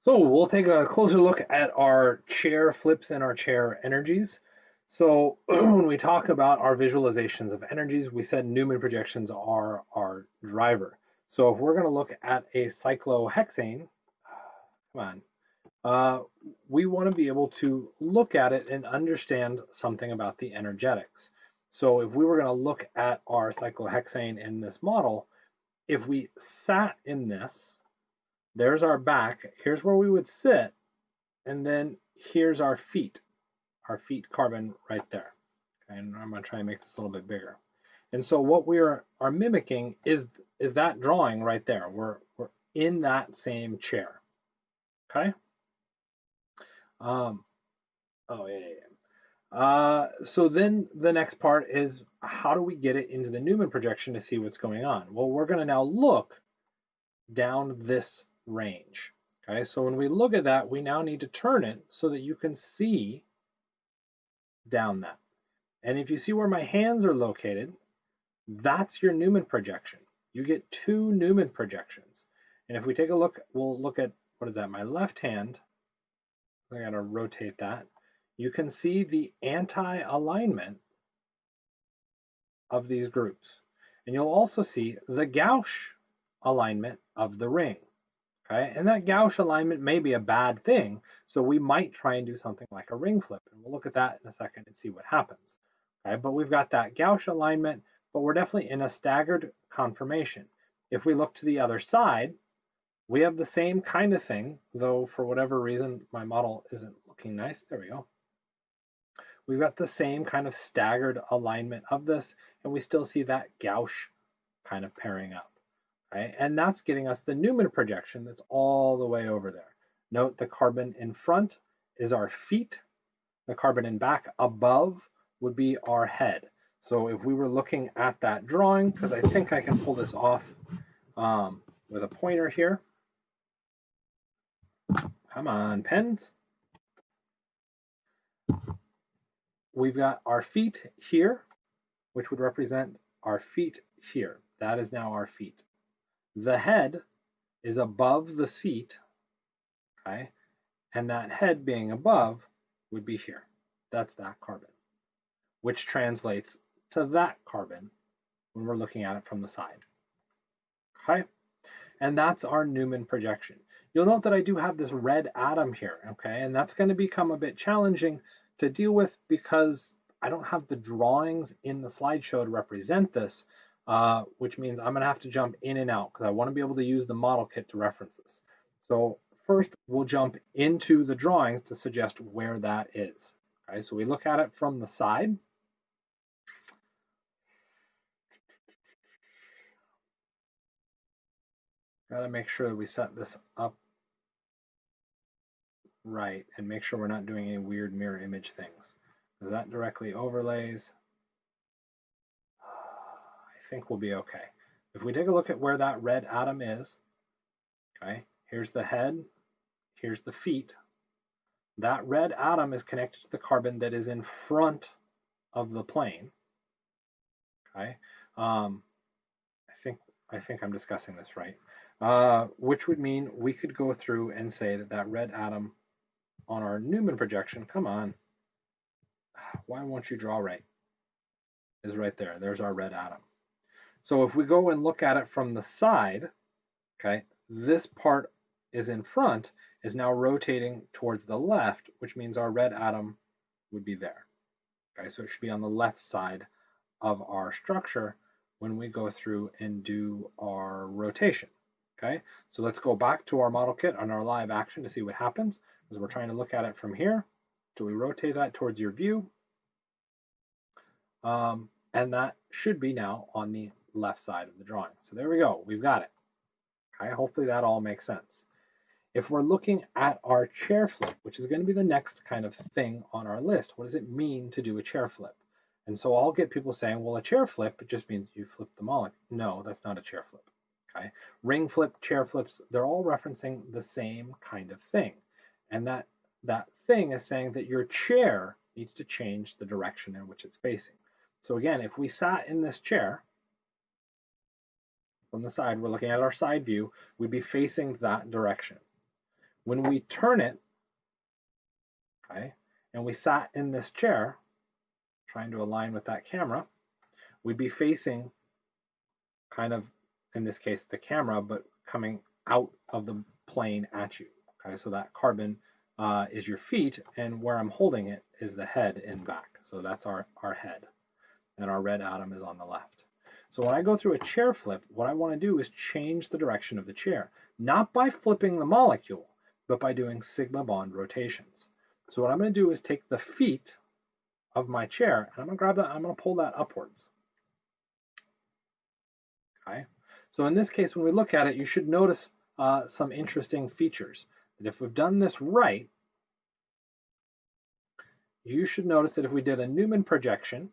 So we'll take a closer look at our chair flips and our chair energies. So when we talk about our visualizations of energies, we said Newman projections are our driver. So if we're going to look at a cyclohexane, come on, we want to be able to look at it and understand something about the energetics. So if we were going to look at our cyclohexane in this model, if we sat in this, there's our back, here's where we would sit, and then here's our feet carbon right there. Okay, and I'm going to try and make this a little bit bigger. And so what we are mimicking is that drawing right there. We're in that same chair. Okay. Oh yeah. So then the next part is, how do we get it into the Newman projection to see what's going on? Well, we're going to now look down this range. Okay, so when we look at that, we now need to turn it so that you can see down that. And if you see where my hands are located, that's your Newman projection. You get two Newman projections. And if we take a look, we'll look at, what is that, my left hand. I gotta rotate that. You can see the anti-alignment of these groups. And you'll also see the gauche alignment of the ring. Okay, and that gauche alignment may be a bad thing, so we might try and do something like a ring flip, and we'll look at that in a second and see what happens. Okay, but we've got that gauche alignment, but we're definitely in a staggered conformation. If we look to the other side, we have the same kind of thing, though for whatever reason my model isn't looking nice. There we go. We've got the same kind of staggered alignment of this, and we still see that gauche kind of pairing up. Right? And that's getting us the Newman projection that's all the way over there. Note the carbon in front is our feet. The carbon in back above would be our head. So if we were looking at that drawing, because I think I can pull this off with a pointer here. Come on, pens. We've got our feet here, which would represent our feet here. That is now our feet. The head is above the seat, okay? And that head being above would be here. That's that carbon, which translates to that carbon when we're looking at it from the side, okay? And that's our Newman projection. You'll note that I do have this red atom here, okay? And that's going to become a bit challenging to deal with because I don't have the drawings in the slideshow to represent this, which means I'm going to have to jump in and out because I want to be able to use the model kit to reference this. So first, we'll jump into the drawings to suggest where that is. Okay, so we look at it from the side. Got to make sure that we set this up right and make sure we're not doing any weird mirror image things, because that directly overlays. I think we'll be okay. If we take a look at where that red atom is, okay, here's the head, here's the feet. That red atom is connected to the carbon that is in front of the plane. Okay, I think I'm discussing this right, which would mean we could go through and say that that red atom on our Newman projection, come on, why won't you draw right, is right there. There's our red atom. So if we go and look at it from the side, okay, this part is in front, is now rotating towards the left, which means our red atom would be there. Okay, so it should be on the left side of our structure when we go through and do our rotation. Okay, so let's go back to our model kit on our live action to see what happens, because we're trying to look at it from here. So we rotate that towards your view. And that should be now on the left side of the drawing. So there we go, we've got it. Okay, hopefully that all makes sense. If we're looking at our chair flip, which is going to be the next kind of thing on our list, what does it mean to do a chair flip? And so I'll get people saying, well, a chair flip, it just means you flip the molecule. No, that's not a chair flip. Okay, ring flip, chair flips, they're all referencing the same kind of thing. And that thing is saying that your chair needs to change the direction in which it's facing. So again, if we sat in this chair, from the side, we're looking at our side view, we'd be facing that direction. When we turn it, okay, and we sat in this chair, trying to align with that camera, we'd be facing kind of, in this case, the camera, but coming out of the plane at you. Okay, so that carbon is your feet, and where I'm holding it is the head in back. So that's our head, and our red atom is on the left. So when I go through a chair flip, what I want to do is change the direction of the chair, not by flipping the molecule, but by doing sigma bond rotations. So what I'm going to do is take the feet of my chair, and I'm going to grab that, I'm going to pull that upwards. Okay. So in this case, when we look at it, you should notice some interesting features. That if we've done this right, you should notice that if we did a Newman projection,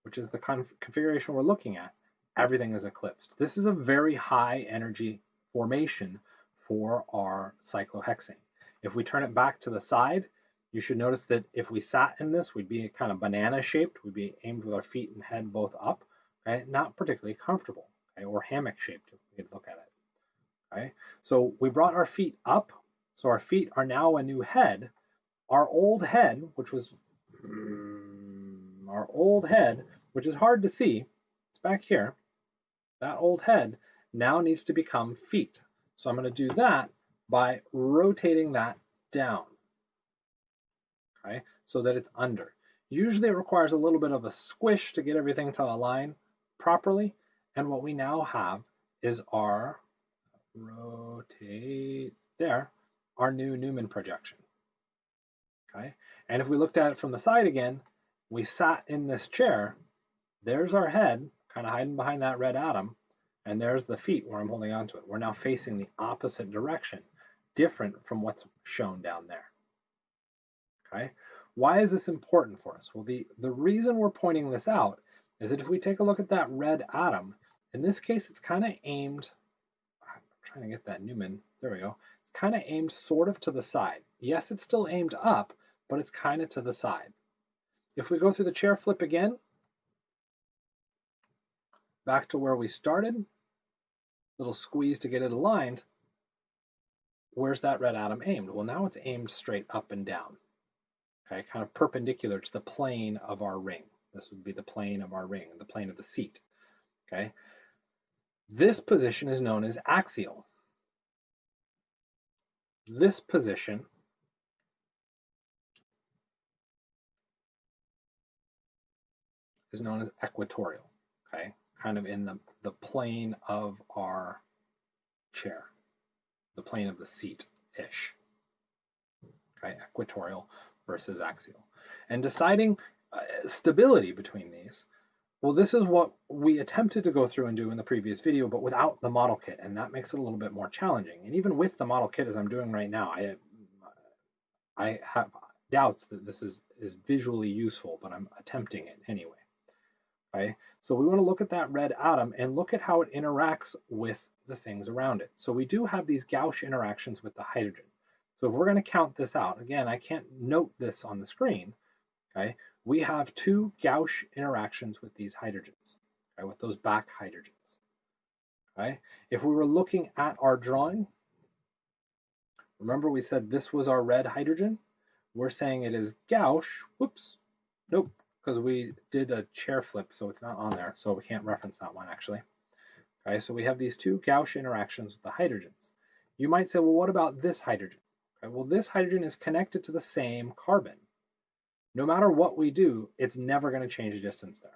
which is the configuration we're looking at, everything is eclipsed. This is a very high energy formation for our cyclohexane. If we turn it back to the side, you should notice that if we sat in this, we'd be kind of banana shaped. We'd be aimed with our feet and head both up, okay? Not particularly comfortable. Okay, or hammock shaped, if we could look at it. Okay, so we brought our feet up, so our feet are now a new head. Our old head, which was which is hard to see, it's back here. That old head now needs to become feet. So I'm going to do that by rotating that down. Okay, so that it's under. Usually it requires a little bit of a squish to get everything to align properly. And what we now have is our rotate there, our new Newman projection. Okay, and if we looked at it from the side again, we sat in this chair, there's our head kind of hiding behind that red atom, and there's the feet where I'm holding onto it. We're now facing the opposite direction, different from what's shown down there. Okay, why is this important for us? Well, the reason we're pointing this out is that if we take a look at that red atom, in this case, it's kind of aimed, I'm trying to get that Newman, there we go. It's kind of aimed sort of to the side. Yes, it's still aimed up, but it's kind of to the side. If we go through the chair flip again, back to where we started, little squeeze to get it aligned, where's that red atom aimed? Well, now it's aimed straight up and down, okay, kind of perpendicular to the plane of our ring. This would be the plane of our ring, the plane of the seat, okay? This position is known as axial. This position is known as equatorial, okay? Kind of in the plane of our chair, the plane of the seat-ish, okay? Equatorial versus axial. And deciding stability between these, well, this is what we attempted to go through and do in the previous video, but without the model kit, and that makes it a little bit more challenging. And even with the model kit, as I'm doing right now, I have doubts that this is visually useful, but I'm attempting it anyway. Okay, so we want to look at that red atom and look at how it interacts with the things around it. So we do have these gauche interactions with the hydrogen. So if we're going to count this out, again, I can't note this on the screen, okay? We have two gauche interactions with these hydrogens, okay, with those back hydrogens. Okay? If we were looking at our drawing, remember we said this was our red hydrogen? We're saying it is gauche, whoops, nope, because we did a chair flip, so it's not on there, so we can't reference that one actually. Okay, so we have these two gauche interactions with the hydrogens. You might say, well, what about this hydrogen? Okay, well, this hydrogen is connected to the same carbon. No matter what we do, it's never going to change the distance there,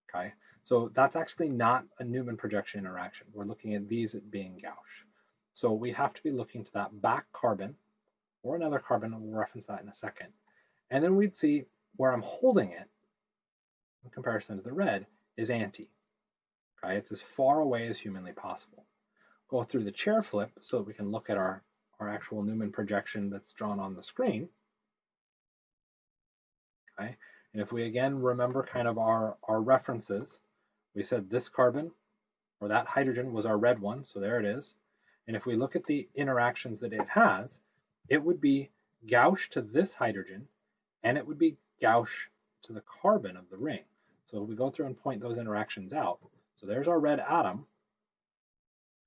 okay? So that's actually not a Newman projection interaction. We're looking at these being gauche. So we have to be looking to that back carbon or another carbon, and we'll reference that in a second. And then we'd see where I'm holding it in comparison to the red is anti, okay? It's as far away as humanly possible. Go through the chair flip so that we can look at our actual Newman projection that's drawn on the screen. Okay. And if we again remember kind of our references, we said this carbon or that hydrogen was our red one, so there it is. And if we look at the interactions that it has, it would be gauche to this hydrogen and it would be gauche to the carbon of the ring. So if we go through and point those interactions out, so there's our red atom,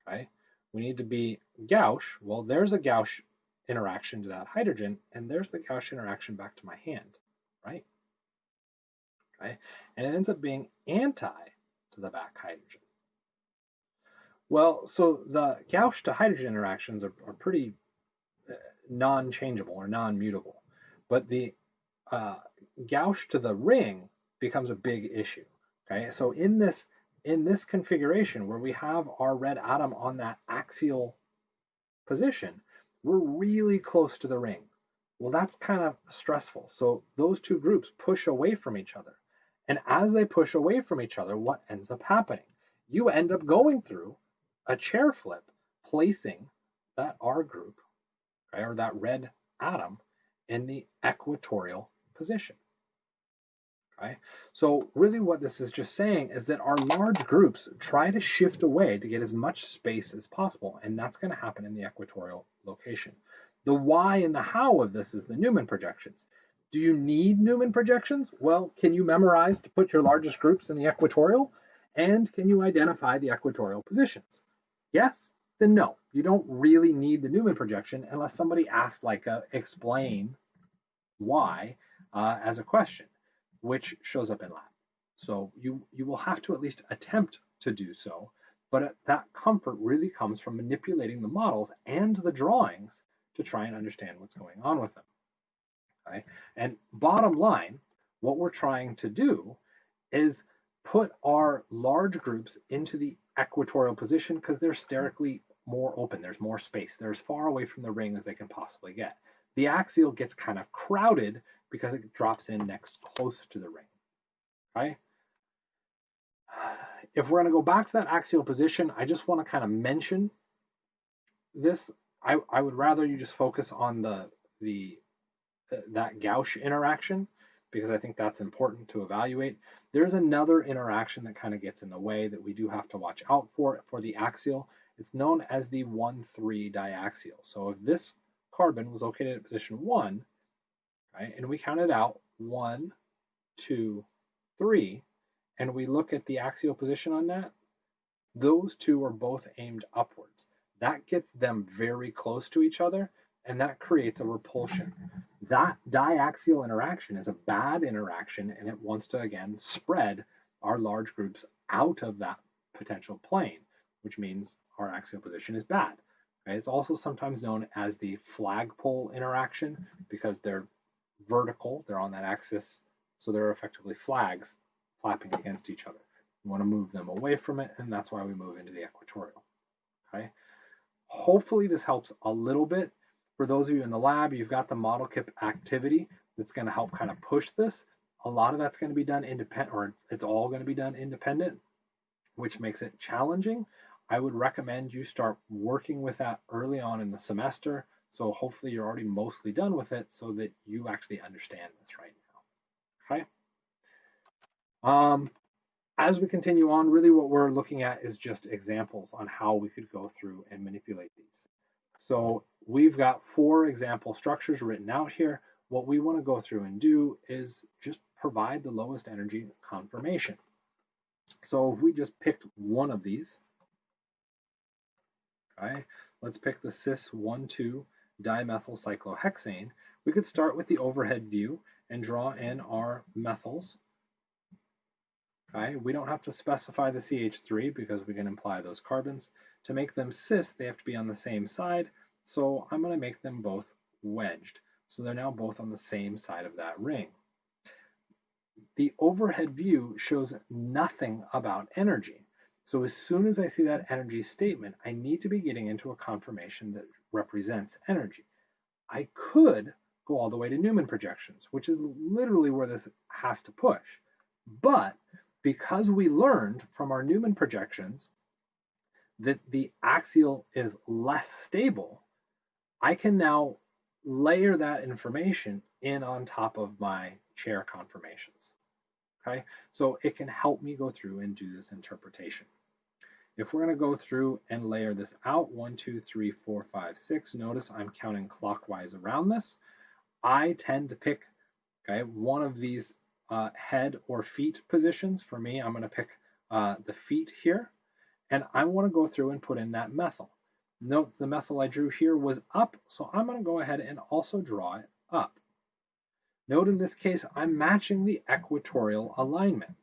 okay? We need to be gauche, well, there's a gauche interaction to that hydrogen, and there's the Gauss interaction back to my hand, right? Okay, and it ends up being anti to the back hydrogen. Well, so the Gauss to hydrogen interactions are pretty non-changeable or non-mutable, but the Gauss to the ring becomes a big issue. Okay, so in this configuration where we have our red atom on that axial position, we're really close to the ring. Well, that's kind of stressful. So those two groups push away from each other. And as they push away from each other, what ends up happening? You end up going through a chair flip, placing that R group, okay, or that red atom, in the equatorial position. Okay? So really what this is just saying is that our large groups try to shift away to get as much space as possible, and that's going to happen in the equatorial location. The why and the how of this is the Newman projections. Do you need Newman projections? Well, can you memorize to put your largest groups in the equatorial? And can you identify the equatorial positions? Yes? Then no. You don't really need the Newman projection unless somebody asks like explain why as a question, which shows up in lab. So you will have to at least attempt to do so, but that comfort really comes from manipulating the models and the drawings to try and understand what's going on with them. Okay? And bottom line, what we're trying to do is put our large groups into the equatorial position because they're sterically more open. There's more space. They're as far away from the ring as they can possibly get. The axial gets kind of crowded because it drops in next close to the ring. Okay? If we're going to go back to that axial position, I just want to kind of mention this. I would rather you just focus on that Gauss interaction because I think that's important to evaluate. There's another interaction that kind of gets in the way that we do have to watch out for the axial. It's known as the 1,3 diaxial. So if this carbon was located at position 1, right, and we counted out 1, 2, 3, and we look at the axial position on that, those two are both aimed upwards. That gets them very close to each other, and that creates a repulsion. That diaxial interaction is a bad interaction, and it wants to, again, spread our large groups out of that potential plane, which means our axial position is bad. Okay? It's also sometimes known as the flagpole interaction because they're vertical, they're on that axis, so they're effectively flags flapping against each other. We want to move them away from it, and that's why we move into the equatorial. Okay? Hopefully this helps a little bit. For those of you in the lab, you've got the model kit activity that's going to help kind of push this. A lot of that's going to be done independent, or it's all going to be done independent, which makes it challenging. I would recommend you start working with that early on in the semester. So hopefully you're already mostly done with it so that you actually understand this right now. Okay. As we continue on, really what we're looking at is just examples on how we could go through and manipulate these. So we've got 4 example structures written out here. What we want to go through and do is just provide the lowest energy conformation. So if we just picked one of these, okay, let's pick the cis-1,2 dimethyl cyclohexane. We could start with the overhead view and draw in our methyls. Okay, we don't have to specify the CH3 because we can imply those carbons. To make them cis, they have to be on the same side, so I'm going to make them both wedged. So they're now both on the same side of that ring. The overhead view shows nothing about energy. So as soon as I see that energy statement, I need to be getting into a conformation that represents energy. I could go all the way to Newman projections, which is literally where this has to push. But because we learned from our Newman projections that the axial is less stable, I can now layer that information in on top of my chair conformations. Okay, so it can help me go through and do this interpretation. If we're going to go through and layer this out, 1, 2, 3, 4, 5, 6, notice I'm counting clockwise around this. I tend to pick, okay, one of these head or feet positions. For me, I'm going to pick the feet here, and I want to go through and put in that methyl. Note the methyl I drew here was up, so I'm going to go ahead and also draw it up. Note in this case, I'm matching the equatorial alignment.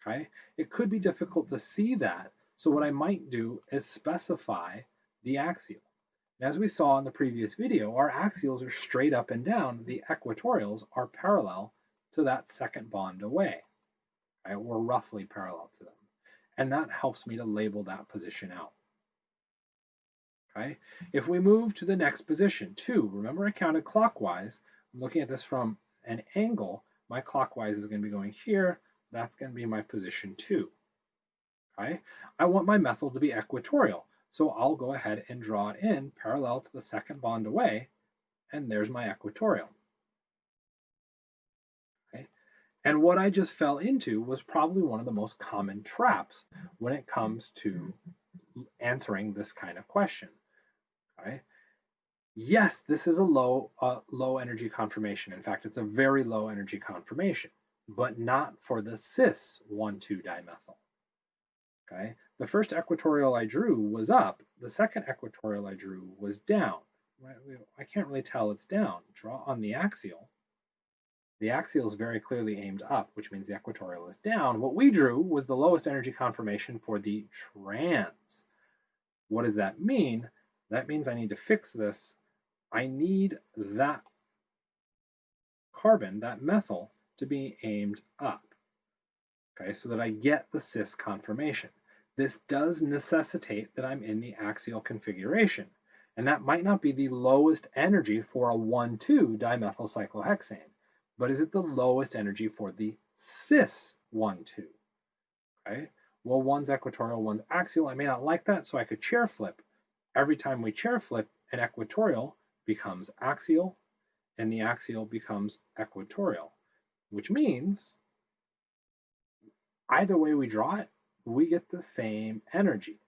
Okay? It could be difficult to see that, so what I might do is specify the axial. And as we saw in the previous video, our axials are straight up and down. The equatorials are parallel to that second bond away, right? Or roughly parallel to them. And that helps me to label that position out. Okay? If we move to the next position, 2, remember I counted clockwise. I'm looking at this from an angle. My clockwise is going to be going here. That's going to be my position 2. Okay? I want my methyl to be equatorial, so I'll go ahead and draw it in parallel to the second bond away, and there's my equatorial. Okay? And what I just fell into was probably one of the most common traps when it comes to answering this kind of question. Okay? Yes, this is a low energy conformation. In fact, it's a very low energy conformation, but not for the cis 1,2 dimethyl. Okay, the first equatorial I drew was up. The second equatorial I drew was down. Right? I can't really tell it's down. Draw on the axial. The axial is very clearly aimed up, which means the equatorial is down. What we drew was the lowest energy conformation for the trans. What does that mean? That means I need to fix this. I need that carbon, that methyl, to be aimed up, okay, so that I get the cis conformation. This does necessitate that I'm in the axial configuration, and that might not be the lowest energy for a 1,2 dimethyl cyclohexane, but is it the lowest energy for the cis 1,2? Okay, well, one's equatorial, one's axial. I may not like that, so I could chair flip. Every time we chair flip, an equatorial becomes axial, and the axial becomes equatorial, which means either way we draw it, we get the same energy.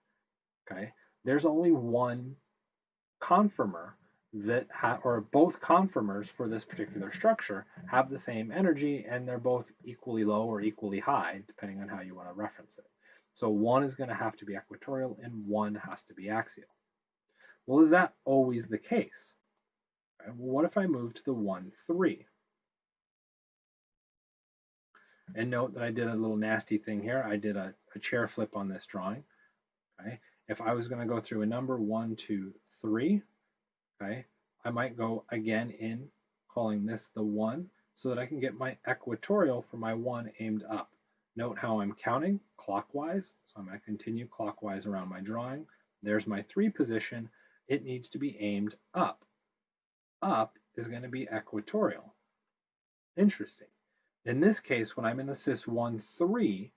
Okay, there's only one conformer that or both conformers for this particular structure have the same energy, and they're both equally low or equally high, depending on how you want to reference it. So one is going to have to be equatorial and one has to be axial. Well, is that always the case? Okay, well, what if I move to the 1,3? And note that I did a little nasty thing here. I did a chair flip on this drawing. Okay, if I was going to go through a number 1, 2, 3, okay, I might go again in calling this the 1 so that I can get my equatorial for my 1 aimed up. Note how I'm counting clockwise, so I'm going to continue clockwise around my drawing. There's my 3 position. It needs to be aimed up. Up is going to be equatorial. Interesting. In this case, when I'm in the cis 1,3,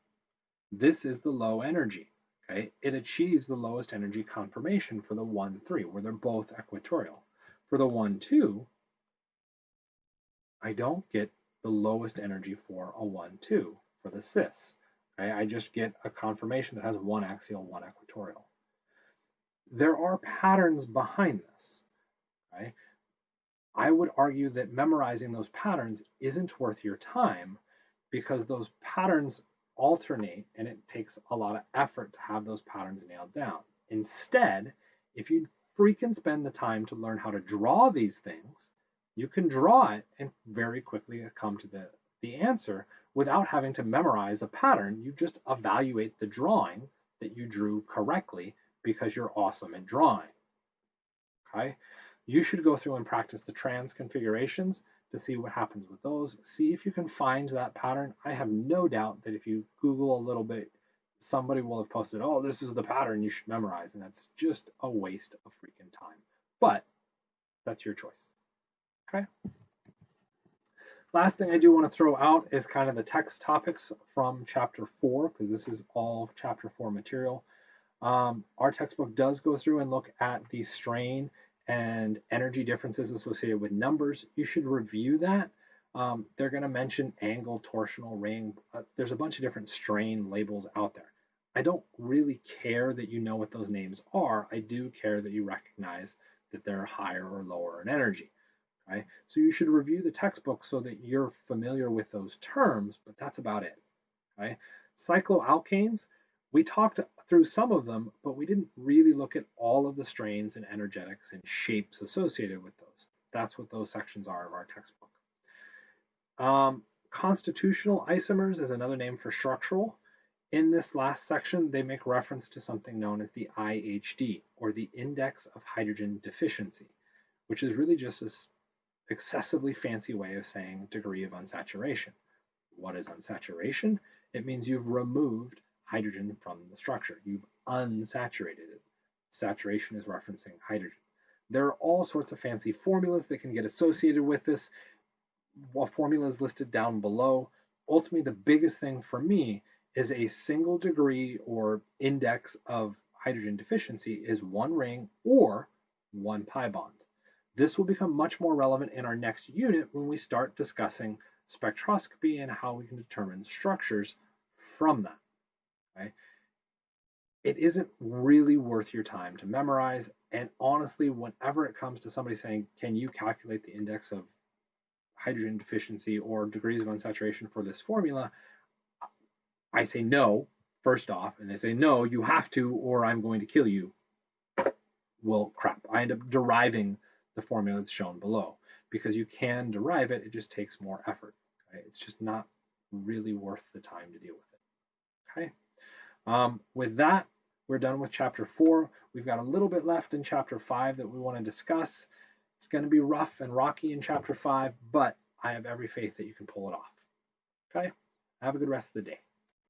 this is the low energy. Okay, it achieves the lowest energy conformation for the 1,3, where they're both equatorial. For the 1,2, I don't get the lowest energy for a 1,2 for the cis. Okay, I just get a conformation that has one axial, one equatorial. There are patterns behind this. Okay? I would argue that memorizing those patterns isn't worth your time because those patterns alternate and it takes a lot of effort to have those patterns nailed down. Instead, if you freaking spend the time to learn how to draw these things, you can draw it and very quickly come to the answer without having to memorize a pattern. You just evaluate the drawing that you drew correctly because you're awesome at drawing. Okay? You should go through and practice the trans configurations to see what happens with those. See if you can find that pattern. I have no doubt that if you Google a little bit, somebody will have posted, oh, this is the pattern you should memorize, and that's just a waste of freaking time. But that's your choice. Okay? Last thing I do want to throw out is kind of the text topics from chapter 4, because this is all chapter 4 material. Our textbook does go through and look at the strain and energy differences associated with numbers. You should review that. They're going to mention angle, torsional, ring. There's a bunch of different strain labels out there. I don't really care that you know what those names are. I do care that you recognize that they're higher or lower in energy. Okay? So you should review the textbook so that you're familiar with those terms, but that's about it. Okay? Cycloalkanes, We talked through some of them, but we didn't really look at all of the strains and energetics and shapes associated with those. That's what those sections are of our textbook. Constitutional isomers is another name for structural. In this last section, they make reference to something known as the IHD, or the Index of Hydrogen Deficiency, which is really just this excessively fancy way of saying degree of unsaturation. What is unsaturation? It means you've removed hydrogen from the structure. You've unsaturated it. Saturation is referencing hydrogen. There are all sorts of fancy formulas that can get associated with this. A formula is listed down below. Ultimately, the biggest thing for me is a single degree or index of hydrogen deficiency is one ring or one pi bond. This will become much more relevant in our next unit when we start discussing spectroscopy and how we can determine structures from that. Okay? It isn't really worth your time to memorize. And honestly, whenever it comes to somebody saying, can you calculate the index of hydrogen deficiency or degrees of unsaturation for this formula, I say no, first off, and they say, no, you have to, or I'm going to kill you. Well, crap. I end up deriving the formula that's shown below. Because you can derive it, it just takes more effort. Okay? It's just not really worth the time to deal with it. Okay. With that, we're done with chapter 4. We've got a little bit left in chapter 5 that we want to discuss. It's going to be rough and rocky in chapter 5, but I have every faith that you can pull it off. Okay? Have a good rest of the day.